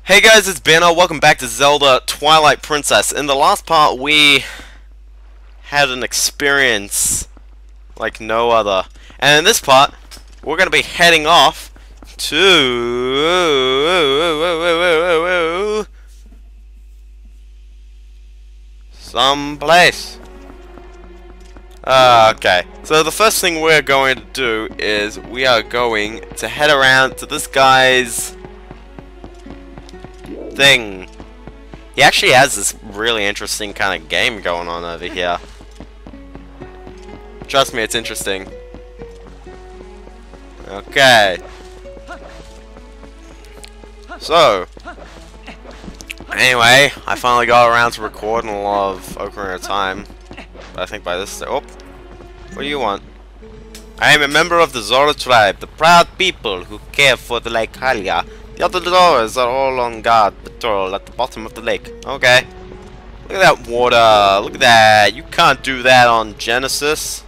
Hey guys, it's Banner. Welcome back to Zelda Twilight Princess. In the last part, we had an experience like no other. And in this part, we're going to be heading off to someplace. Okay, so the first thing we're going to do is we are going to head around to this guy's thing. He actually has this really interesting kind of game going on over here. Trust me, it's interesting. Okay. So, anyway, I finally got around to recording a lot of Ocarina of Time. But I think by this... Oh! What do you want? I am a member of the Zelda tribe, the proud people who care for the Lake Hylia. The other doors are all on guard patrol at the bottom of the lake. Okay. Look at that water. Look at that. You can't do that on Genesis.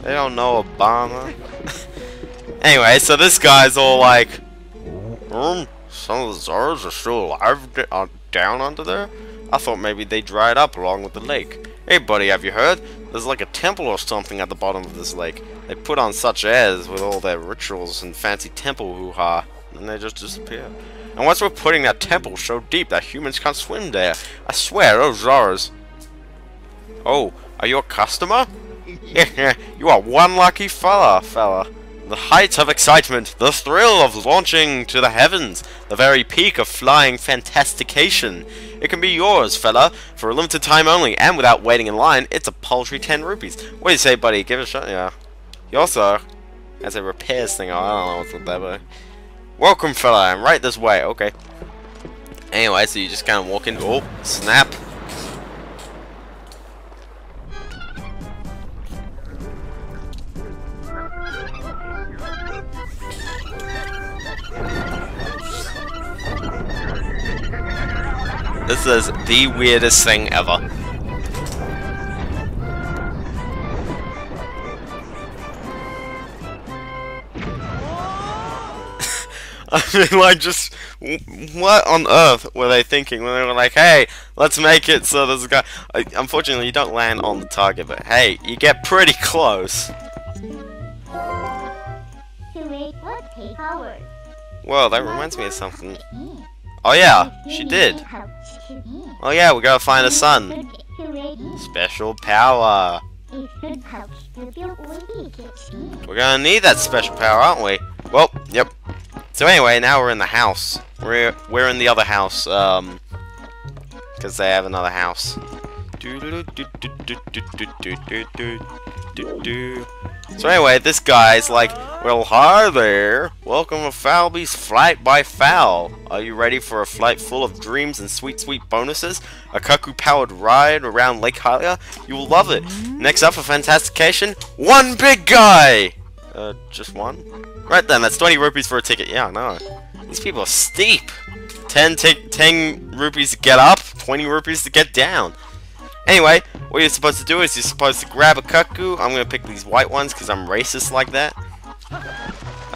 They don't know Obama. Anyway, so this guy's all like, some of the Zars are still alive down under there? I thought maybe they dried up along with the lake. Hey buddy, have you heard? There's like a temple or something at the bottom of this lake. They put on such airs with all their rituals and fancy temple hoo-ha, and they just disappear. And once we're putting that temple so deep that humans can't swim there, I swear, those Zars. Oh, are you a customer? You are one lucky fella. The height of excitement, the thrill of launching to the heavens, the very peak of flying fantastication. It can be yours, fella, for a limited time only, and without waiting in line. It's a paltry 10 rupees. What do you say, buddy? Give it a shot? Yeah. He also has a repairs thing. Oh, I don't know what's with that, but... Welcome, fella. I'm right this way. Okay. Anyway, so you just kind of walk in. Oh, snap. This is the weirdest thing ever. I mean, like, just what on earth were they thinking when they were like, "Hey, let's make it so there's a guy." Unfortunately, you don't land on the target, but hey, you get pretty close. Well, that reminds me of something. Oh yeah, she did. Oh yeah, we gotta find a sun. Special power. We're gonna need that special power, aren't we? Well, yep. So anyway, now we're in the house. We're in the other house, because they have another house. So anyway, this guy's like, well, hi there. Welcome to Falby's Flight by Fowl. Are you ready for a flight full of dreams and sweet, sweet bonuses? A Kaku-powered ride around Lake Hylia? You will love it. Next up for Fantastication, one big guy! Just one? Right then, that's 20 rupees for a ticket. Yeah, I know. These people are steep. 10 rupees to get up, 20 rupees to get down. Anyway, what you're supposed to do is you're supposed to grab a cuckoo. I'm going to pick these white ones because I'm racist like that.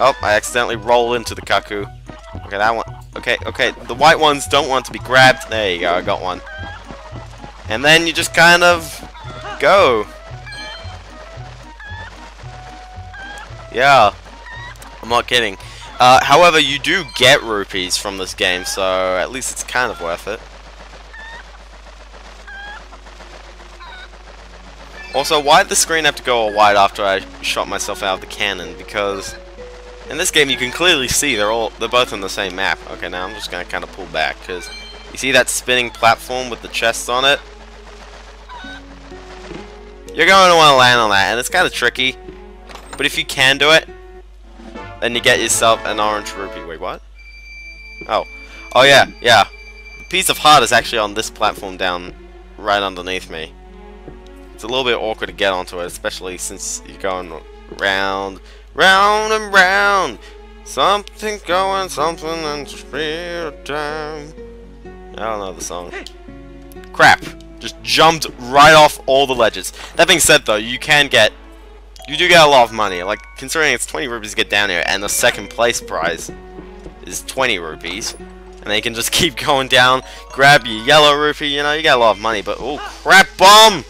Oh, I accidentally rolled into the cuckoo. Okay, that one. Okay, the white ones don't want to be grabbed. There you go, I got one. And then you just kind of go. Yeah, I'm not kidding. However, you do get rupees from this game, so at least it's kind of worth it. Also, why did the screen have to go all white after I shot myself out of the cannon? Because in this game you can clearly see they're both on the same map. Okay, now I'm just gonna kind of pull back because you see that spinning platform with the chests on it? You're going to want to land on that, and it's kind of tricky. But if you can do it, then you get yourself an orange rupee. Wait, what? Oh yeah. The piece of heart is actually on this platform down right underneath me. It's a little bit awkward to get onto it, especially since you're going round, round and round. Something going, something in the speed of time. I don't know the song. Crap. Just jumped right off all the ledges. That being said, though, you can get you do get a lot of money. Like, considering it's 20 rupees to get down here, and the second place prize is 20 rupees. And then you can just keep going down, grab your yellow rupee, you know, you get a lot of money. But, oh crap, bomb!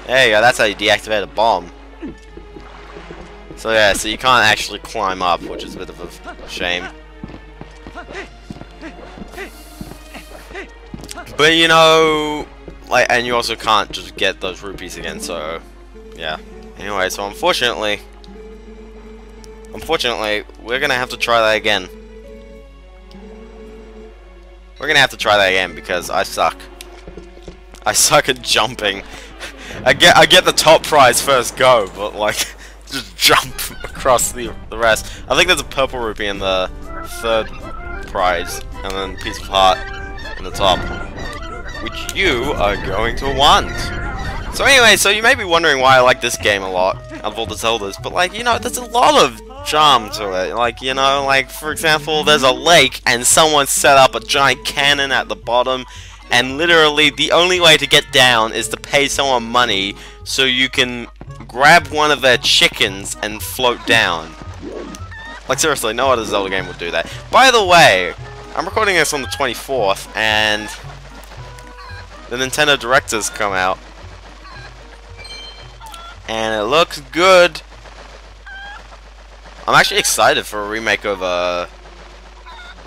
There you go, that's how you deactivate a bomb. So yeah, so you can't actually climb up, which is a bit of a shame. But you know, like, and you also can't just get those rupees again, so yeah. Anyway, so unfortunately, we're gonna have to try that again. We're gonna have to try that again because I suck. I suck at jumping. I get the top prize first go, but like, just jump across the rest. I think there's a purple rupee in the third prize, and then piece of heart in the top, which you are going to want. So anyway, so you may be wondering why I like this game a lot out of all the Zeldas, but like, you know, there's a lot of charm to it. Like, you know, like for example, there's a lake and someone set up a giant cannon at the bottom, and literally the only way to get down is to pay someone money so you can grab one of their chickens and float down. Like seriously, no other Zelda game would do that. By the way, I'm recording this on the 24th, and the Nintendo Direct has come out, and it looks good. I'm actually excited for a remake of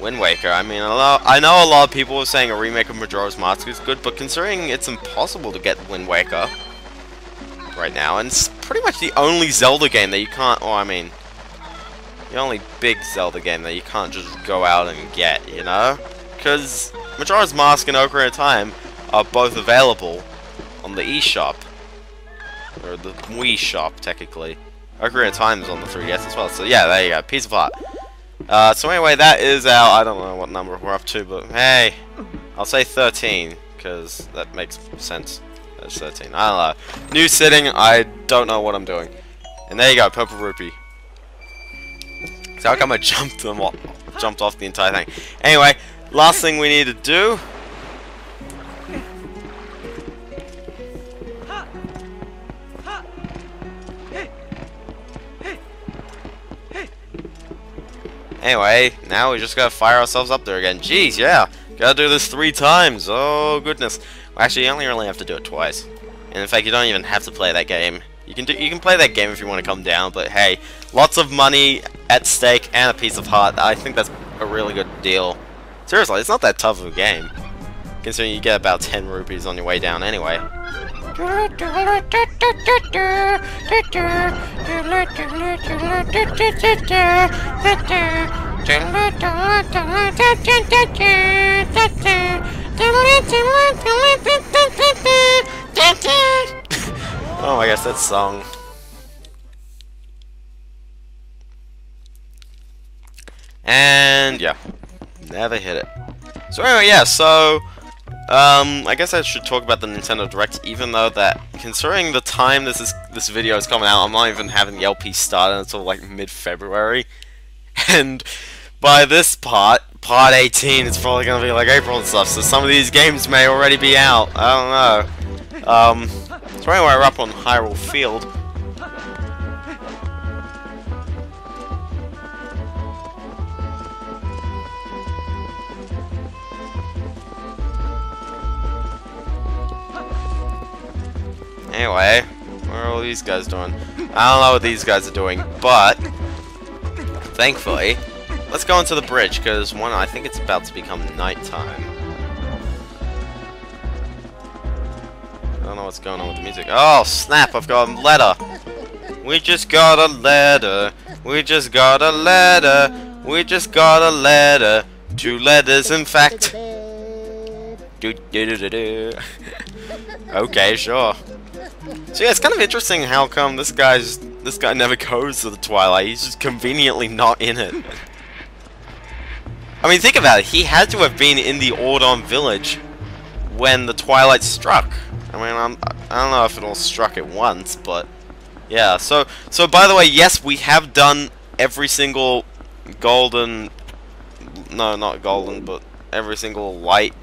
Wind Waker. I mean, I know a lot of people are saying a remake of Majora's Mask is good, but considering it's impossible to get Wind Waker right now, and it's pretty much the only Zelda game that you can't, or I mean, the only big Zelda game that you can't just go out and get, you know? Because Majora's Mask and Ocarina of Time are both available on the eShop, or the Wii Shop, technically. Ocarina of Time is on the 3DS as well, so yeah, there you go, piece of art. So anyway, that is our, I don't know what number we're up to, but hey, I'll say 13, because that makes sense. That's 13, I don't know. New sitting, I don't know what I'm doing. And there you go, purple rupee. So how come I jumped off the entire thing? Anyway, last thing we need to do. Anyway, now we just gotta fire ourselves up there again. Jeez, yeah, gotta do this 3 times. Oh goodness. Well, actually, you only really have to do it twice. And in fact, you don't even have to play that game. You can play that game if you want to come down. But hey, lots of money at stake and a piece of heart. I think that's a really good deal. Seriously, it's not that tough of a game, considering you get about 10 rupees on your way down anyway. Oh my gosh, that song. And yeah, never hit it. So anyway, yeah, so I guess I should talk about the Nintendo Direct, even though that, considering the time this video is coming out, I'm not even having the LP started until like mid-February, and by this part 18, it's probably gonna be like April and stuff. So some of these games may already be out. I don't know. So anyway, we're up on Hyrule Field. Anyway, what are all these guys doing? I don't know what these guys are doing, but thankfully, let's go into the bridge, because one, I think it's about to become nighttime. I don't know what's going on with the music. Oh snap, I've got a letter. We just got a letter. We just got a letter. We just got a letter. 2 letters, in fact. Okay, sure. So yeah, it's kind of interesting how come this guy never goes to the Twilight. He's just conveniently not in it. I mean, think about it. He had to have been in the Ordon village when the Twilight struck. I mean, I don't know if it all struck at once, but yeah. So by the way, yes, we have done every single golden, no, not golden, but every single light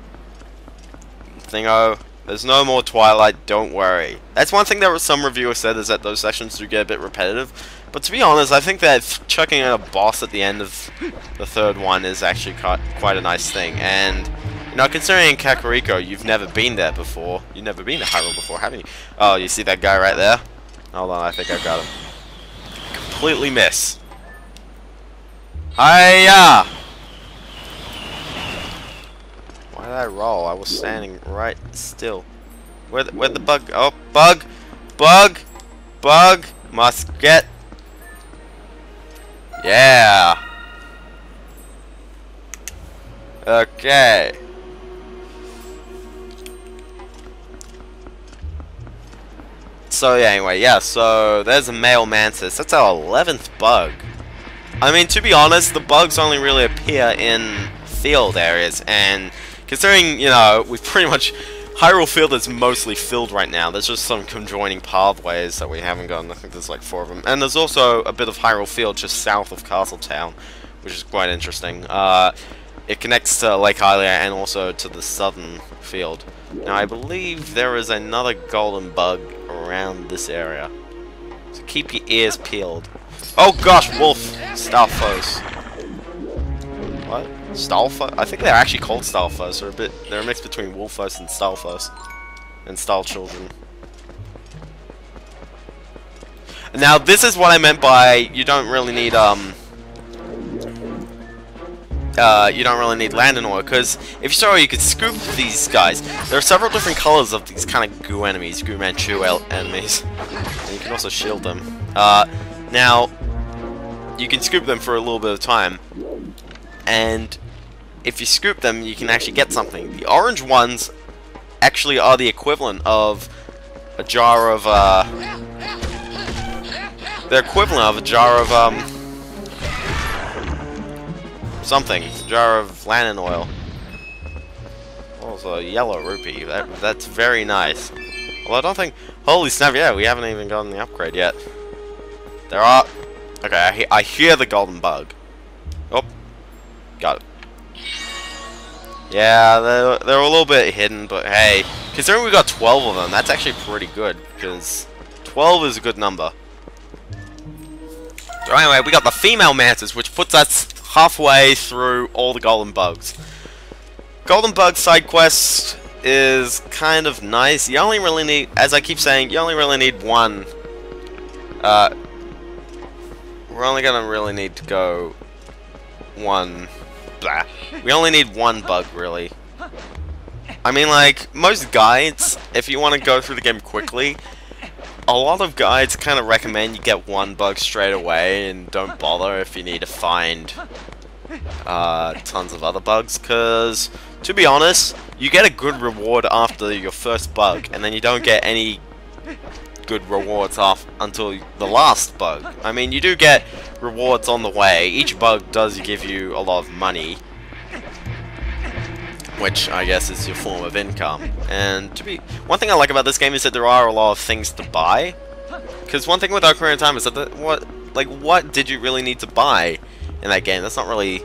thingo There's no more Twilight, don't worry. That's one thing that some reviewers said, is that those sections do get a bit repetitive. But to be honest, I think that chucking in a boss at the end of the third one is actually quite a nice thing. And, you know, considering in Kakariko, you've never been there before. You've never been to Hyrule before, have you? Oh, you see that guy right there? Hold on, I think I got him. Completely miss. Hiya! Why did I roll? I was standing right still. Where'd the bug? Oh, bug! Bug! Bug! Must get. Yeah! Okay. So yeah, anyway, yeah, so there's a male mantis. That's our 11th bug. I mean, to be honest, the bugs only really appear in field areas, and considering, you know, we've pretty much... Hyrule Field is mostly filled right now. There's just some conjoining pathways that we haven't gotten. I think there's like 4 of them. And there's also a bit of Hyrule Field just south of Castletown, which is quite interesting. It connects to Lake Hylia and also to the southern field. Now, I believe there is another golden bug around this area. So keep your ears peeled. Oh gosh, wolf! Stalfos. What? Stalfos? I think they're actually called Stalfos. They're a mix between Wolfos and Stalfos. And Stalchildren. Now, this is what I meant by you don't really need, land and oil, because if you saw, you could scoop these guys. There are several different colors of these kind of goo enemies, Goo Manchu enemies. And you can also shield them. Now, you can scoop them for a little bit of time. And if you scoop them, you can actually get something. The orange ones actually are the equivalent of a jar of, they're equivalent of a jar of, something. A jar of Lannon oil. Also, a yellow rupee. That's very nice. Well, I don't think... Holy snap, yeah, we haven't even gotten the upgrade yet. There are... Okay, I hear the golden bug. Oh. Got it. Yeah, they're a little bit hidden, but hey, considering we got 12 of them, that's actually pretty good, because 12 is a good number. So anyway, we got the female mantis, which puts us halfway through all the golden bugs. Golden bug side quest is kind of nice. You only really need, as I keep saying, you only really need one. We're only gonna really need to go one. Blah. We only need one bug, really. I mean, like, most guides, if you want to go through the game quickly, a lot of guides kind of recommend you get one bug straight away and don't bother if you need to find tons of other bugs, because, to be honest, you get a good reward after your first bug, and then you don't get any good rewards until the last bug. I mean, you do get rewards on the way. Each bug does give you a lot of money, which I guess is your form of income. And one thing I like about this game is that there are a lot of things to buy. Because one thing with Ocarina of Time is that what did you really need to buy in that game? That's not really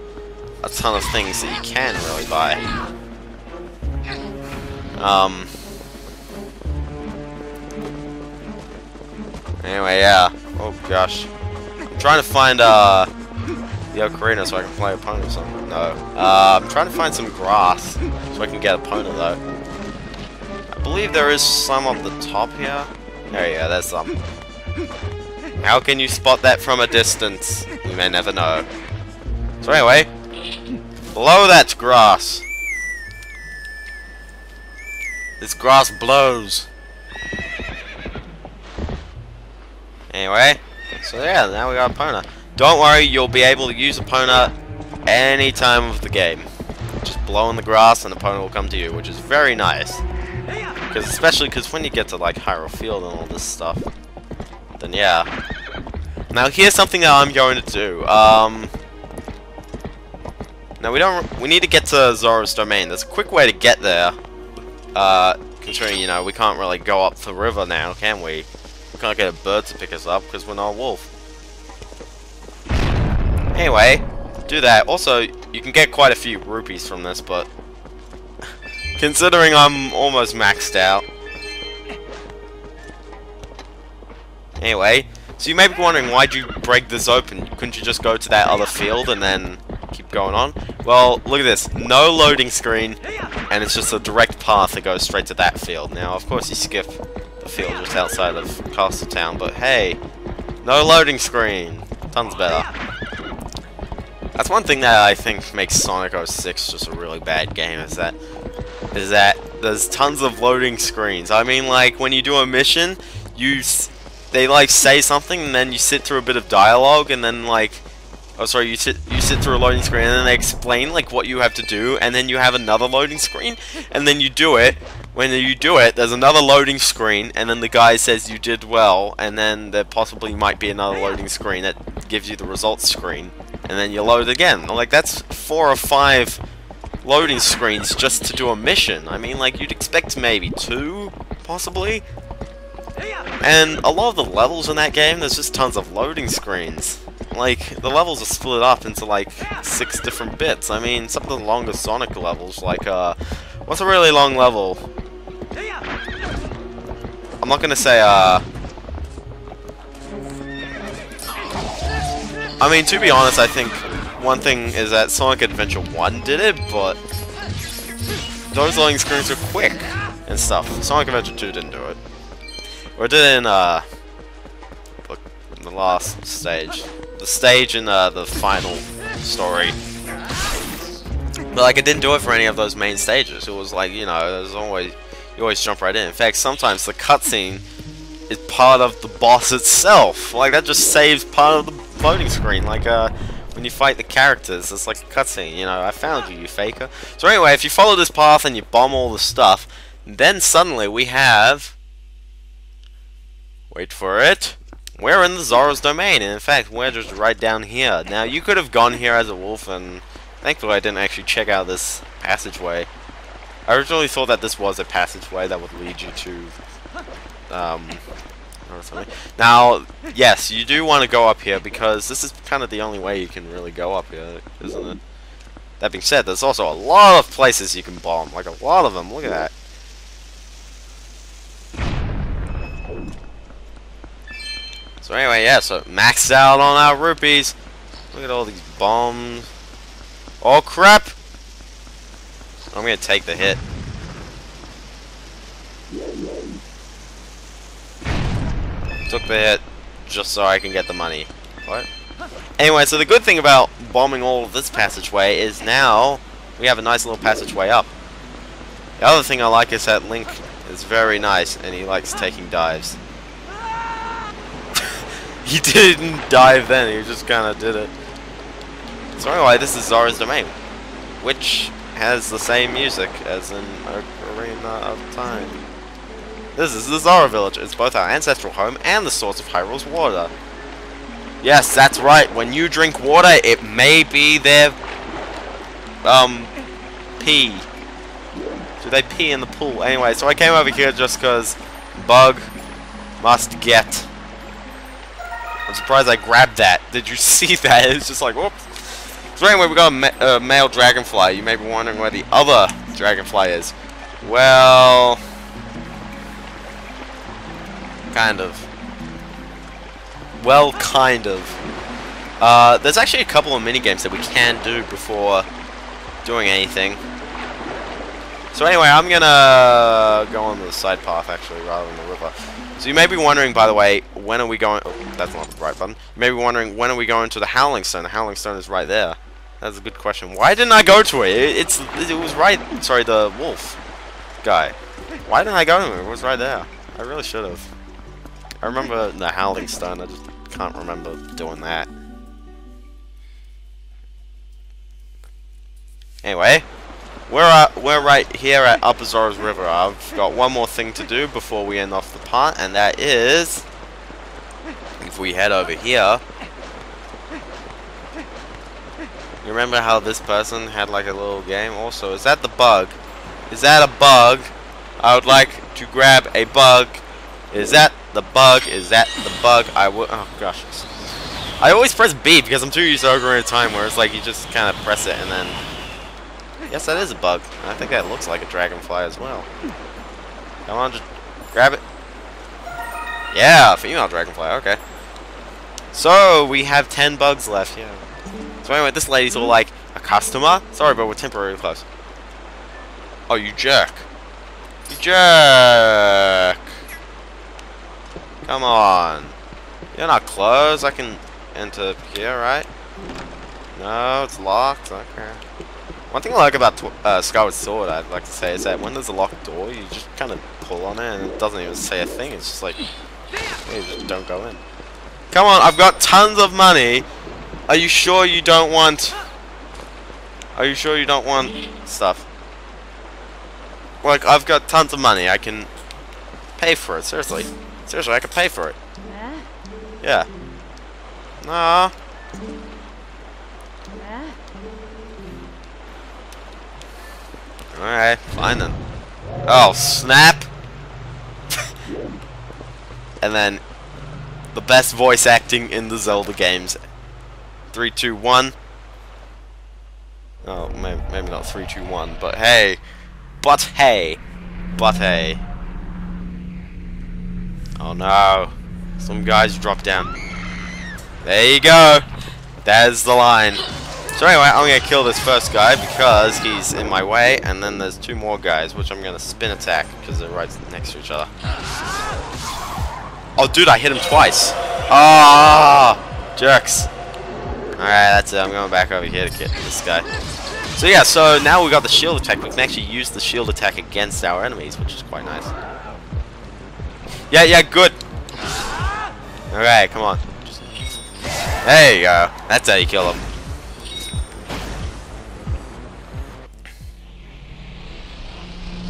a ton of things that you can really buy. Anyway, yeah. Oh gosh. I'm trying to find the ocarina so I can play Epona or something. No. I'm trying to find some grass so I can get Epona though. I believe there is some up the top here. There you go, there's some. How can you spot that from a distance? You may never know. So anyway, below that's grass. This grass blows. Anyway, so yeah, now we got Epona. Don't worry, you'll be able to use Epona any time of the game. Just blow in the grass and Epona will come to you, which is very nice. Especially because when you get to like Hyrule Field and all this stuff, then yeah. Now here's something that I'm going to do. Now we need to get to Zora's Domain. There's a quick way to get there. Considering, you know, we can't really go up the river now, can we? We can't get a bird to pick us up because we're not a wolf. Anyway, do that. Also, you can get quite a few rupees from this, but Considering I'm almost maxed out. Anyway, so you may be wondering, why'd you break this open? Couldn't you just go to that other field and then keep going on? Well, look at this. No loading screen, and it's just a direct path that goes straight to that field. Now, of course, you skip the field just outside of Castle Town, but hey, no loading screen. Tons better. That's one thing that I think makes Sonic 06 just a really bad game, is that there's tons of loading screens. I mean, like, when you do a mission, they like say something and then you sit through a bit of dialogue and then like, oh sorry, you sit through a loading screen and then they explain like what you have to do, and then you have another loading screen and then you do it. When you do it, there's another loading screen and then the guy says you did well, and then there possibly might be another loading screen that gives you the results screen, and then you load again. Like, that's 4 or 5 loading screens just to do a mission. I mean, like, you'd expect maybe 2, possibly. And a lot of the levels in that game, there's just tons of loading screens. Like, the levels are split up into, like, 6 different bits. I mean, some of the longer Sonic levels, like, what's a really long level? I'm not gonna say, I mean, to be honest, I think one thing is that Sonic Adventure 1 did it, but those loading screens were quick and stuff. Sonic Adventure 2 didn't do it. Or it did in the last stage. The stage in the final story. But like, it didn't do it for any of those main stages. It was like, you know, you always jump right in. In fact, sometimes the cutscene is part of the boss itself. Like, that just saves part of the loading screen. Like, when you fight the characters, it's like a cutscene, you know, I found you, you faker. So anyway, if you follow this path and you bomb all the stuff, then suddenly we have... Wait for it. We're in the Zoro's domain, and in fact, we're just right down here. Now, you could have gone here as a wolf, and thankfully I didn't actually check out this passageway. I originally thought that this was a passageway that would lead you to, or something. Now, yes, you do want to go up here, because this is kind of the only way you can really go up here, isn't it? That being said, there's also a lot of places you can bomb, like a lot of them, look at that. So anyway, yeah, so maxed out on our rupees. Look at all these bombs. Oh crap! I'm gonna take the hit. Took the hit just so I can get the money. What? Anyway, so the good thing about bombing all of this passageway is now we have a nice little passageway up. The other thing I like is that Link is very nice and he likes taking dives. He didn't dive then, he just kind of did it. So anyway, this is Zoro's domain, which has the same music as in Ocarina of Time. This is the Zoro village. It's both our ancestral home and the source of Hyrule's water. Yes, that's right. When you drink water, it may be their pee. Do they pee in the pool? Anyway, so I came over here just because Bug must get. I'm surprised I grabbed that. Did you see that? It's just like, whoops. So anyway, we got a male dragonfly. You may be wondering where the other dragonfly is. Well, kind of. Well, kind of. There's actually a couple of minigames that we can do before doing anything. So anyway, I'm gonna go on the side path actually, rather than the river. So you may be wondering, by the way, when are we going... Oh, that's not the right button. You may be wondering, when are we going to the Howling Stone? The Howling Stone is right there. That's a good question. Why didn't I go to it? It was right... Sorry, the wolf guy. Why didn't I go to it? It was right there. I really should have. I remember the Howling Stone. I just can't remember doing that. Anyway, we're right here at Upper Zoro's River. I've got one more thing to do before we end off the part, and that is, if we head over here, you remember how this person had like a little game? Also, is that the bug? Is that a bug? I would like to grab a bug. Is that the bug? Is that the bug? Oh gosh. I always press B because I'm too used to Ocarina of Time, where it's like you just kind of press it and then Yes, that is a bug. I think that looks like a dragonfly as well. Come on, just grab it. Yeah, female dragonfly, okay. So, we have 10 bugs left, yeah. So anyway, this lady's all like, a customer? Sorry, but we're temporarily closed. Oh, you jerk. You jerk! Come on. You're not closed. I can enter here, right? No, it's locked. Okay. One thing I like about Skyward Sword, I'd like to say, is that when there's a locked door, you just kind of pull on it and it doesn't even say a thing. It's just like, yeah, you just don't go in. Come on, I've got tons of money. Are you sure you don't want... Are you sure you don't want stuff? Like, I've got tons of money. I can pay for it. Seriously. Seriously, I can pay for it. Yeah. No. Alright, fine then. Oh, snap! And then, the best voice acting in the Zelda games. 3, 2, 1. Oh, maybe not 3, 2, 1, but hey. But hey. But hey. Oh no. Some guys drop down. There you go. There's the line. So anyway, I'm going to kill this first guy because he's in my way, and then there's 2 more guys, which I'm going to spin attack because they're right next to each other. Oh dude, I hit him twice. Ah, jerks. Alright, that's it. I'm going back over here to get this guy. So yeah, so now we got the shield attack. We can actually use the shield attack against our enemies, which is quite nice. Yeah, good. Alright, come on. There you go. That's how you kill him.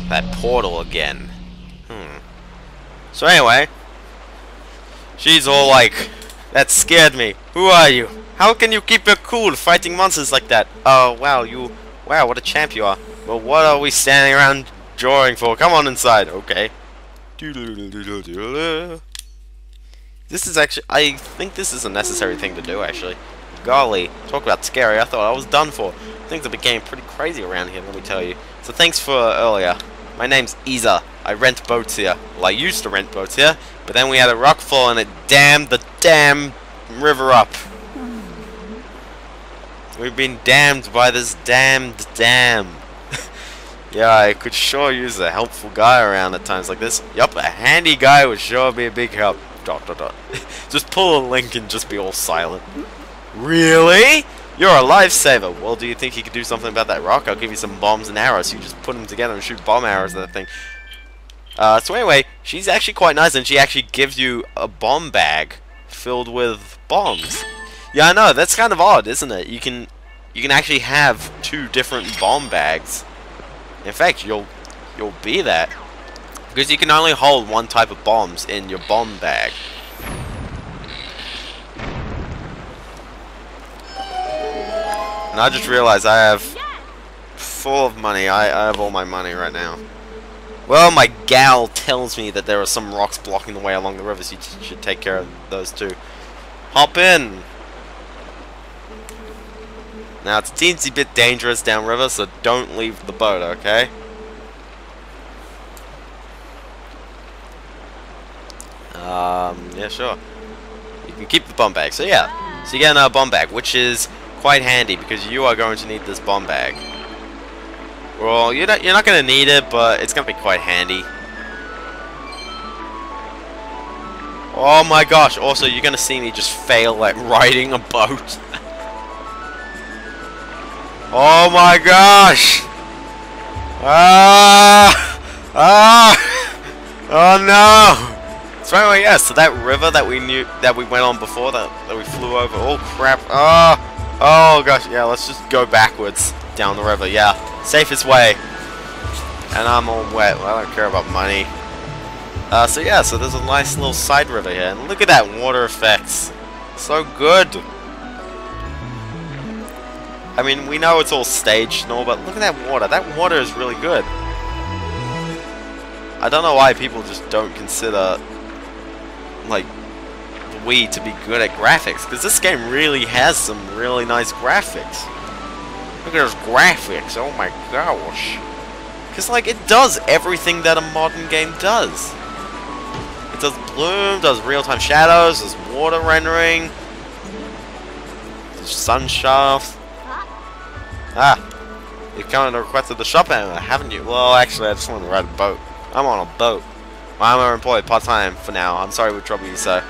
That portal again. So anyway, she's all like, that scared me. Who are you? How can you keep it cool fighting monsters like that? Oh, wow, wow, what a champ you are. Well, what are we standing around drawing for? Come on inside. Okay. This is actually, I think this is a necessary thing to do, actually. Golly, talk about scary. I thought I was done for. Things have been getting pretty crazy around here, let me tell you. So thanks for earlier. My name's Isa. I rent boats here. Well, I used to rent boats here, but then we had a rock fall and it dammed the damn river up. We've been damned by this damned dam. Yeah, I could sure use a helpful guy around at times like this. Yup, a handy guy would sure be a big help. ... Just pull a link and just be all silent. Really? You're a lifesaver. Well, do you think you could do something about that rock? I'll give you some bombs and arrows. You just put them together and shoot bomb arrows at that thing. So anyway, she's actually quite nice, and she actually gives you a bomb bag filled with bombs. Yeah, I know. That's kind of odd, isn't it? You can actually have 2 different bomb bags. In fact, you'll be that because you can only hold 1 type of bombs in your bomb bag. And I just realized I have full of money. I have all my money right now. Well, my gal tells me that there are some rocks blocking the way along the river, so you should take care of those too. Hop in! Now, it's a teensy bit dangerous downriver, so don't leave the boat, okay? Yeah, sure. You can keep the bomb bag. So, yeah. So, you get a bomb bag, which is quite handy, because you are going to need this bomb bag. Well, you're not going to need it, but it's going to be quite handy. Oh my gosh, also, you're going to see me just fail at riding a boat. Oh my gosh! Oh no! So anyway, yeah, so that river that we went on before, that we flew over, oh crap, oh gosh, yeah, let's just go backwards down the river, yeah, safest way. And I'm all wet, well, I don't care about money. So yeah, so there's a nice little side river here, and look at that water effects, so good. I mean, we know it's all staged and all, but look at that water. That water is really good. I don't know why people just don't consider, like, Wii to be good at graphics, because this game really has some really nice graphics. Look at those graphics, oh my gosh. Because, like, it does everything that a modern game does. It does bloom, does real-time shadows, does water rendering, does sun shafts. Ah, you've come and requested the shop owner, haven't you? Well, actually, I just want to ride a boat. I'm on a boat. I'm employed part-time for now. I'm sorry to trouble you, sir.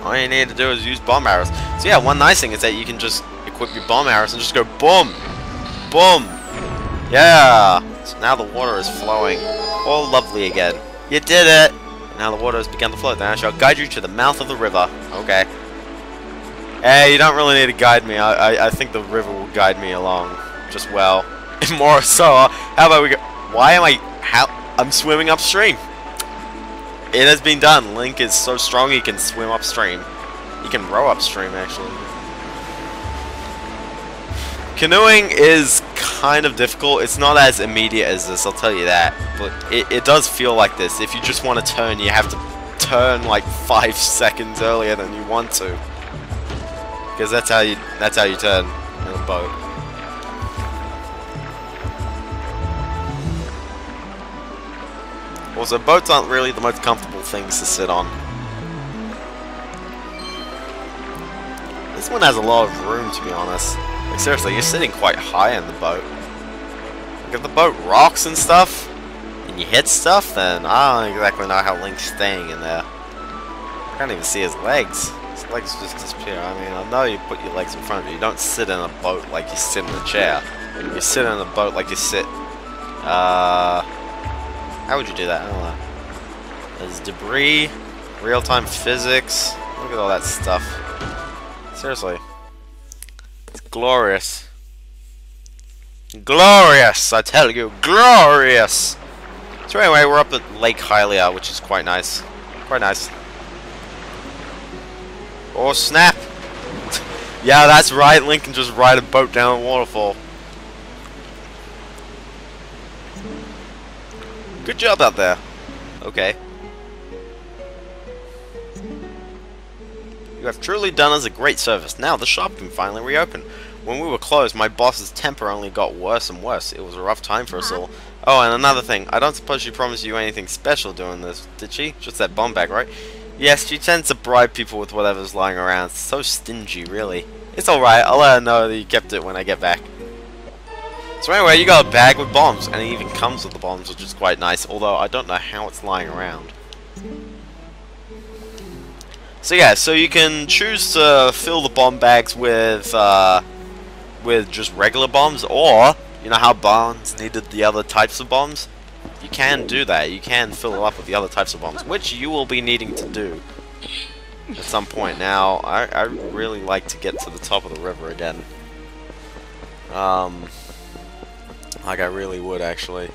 All you need to do is use bomb arrows. So yeah, one nice thing is that you can just equip your bomb arrows and just go boom, boom. Yeah. So now the water is flowing, all lovely again. You did it. Now the water has begun to flow. Then I shall guide you to the mouth of the river. Okay. Hey, you don't really need to guide me. I think the river will guide me along just well. More so. How about we go? Why am I'm swimming upstream. It has been done. Link is so strong he can swim upstream. He can row upstream, actually. Canoeing is kind of difficult. It's not as immediate as this, I'll tell you that. But it does feel like this. If you just want to turn, you have to turn like 5 seconds earlier than you want to. Because that's how you turn in a boat. Also, boats aren't really the most comfortable things to sit on. This one has a lot of room, to be honest. Like, seriously, you're sitting quite high in the boat. Like, if the boat rocks and stuff, and you hit stuff, then I don't exactly know how Link's staying in there. I can't even see his legs. His legs just disappear. I mean, I know you put your legs in front of you. You don't sit in a boat like you sit in a chair. You sit in a boat like you sit... How would you do that? I don't know. There's debris, real-time physics. Look at all that stuff. Seriously. It's glorious. Glorious, I tell you. Glorious! So anyway, we're up at Lake Hylia, which is quite nice. Quite nice. Oh, snap! Yeah, that's right. Link can just ride a boat down a waterfall. Good job out there. Okay. You have truly done us a great service. Now the shop can finally reopen. When we were closed, my boss's temper only got worse and worse. It was a rough time for us all. Oh, and another thing. I don't suppose she promised you anything special doing this, did she? Just that bomb bag, right? Yes, she tends to bribe people with whatever's lying around. So stingy, really. It's alright. I'll let her know that you kept it when I get back. So anyway, you got a bag with bombs, and it even comes with the bombs, which is quite nice, although I don't know how it's lying around. So yeah, so you can choose to fill the bomb bags with just regular bombs, or, you know how bombs needed the other types of bombs? You can do that, you can fill it up with the other types of bombs, which you will be needing to do at some point. Now, I really like to get to the top of the river again. Like I really would, actually.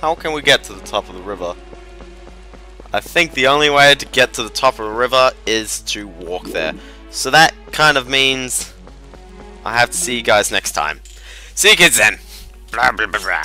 How can we get to the top of the river? I think the only way to get to the top of the river is to walk there. So that kind of means I have to see you guys next time. See you kids then! Blah, blah, blah, blah.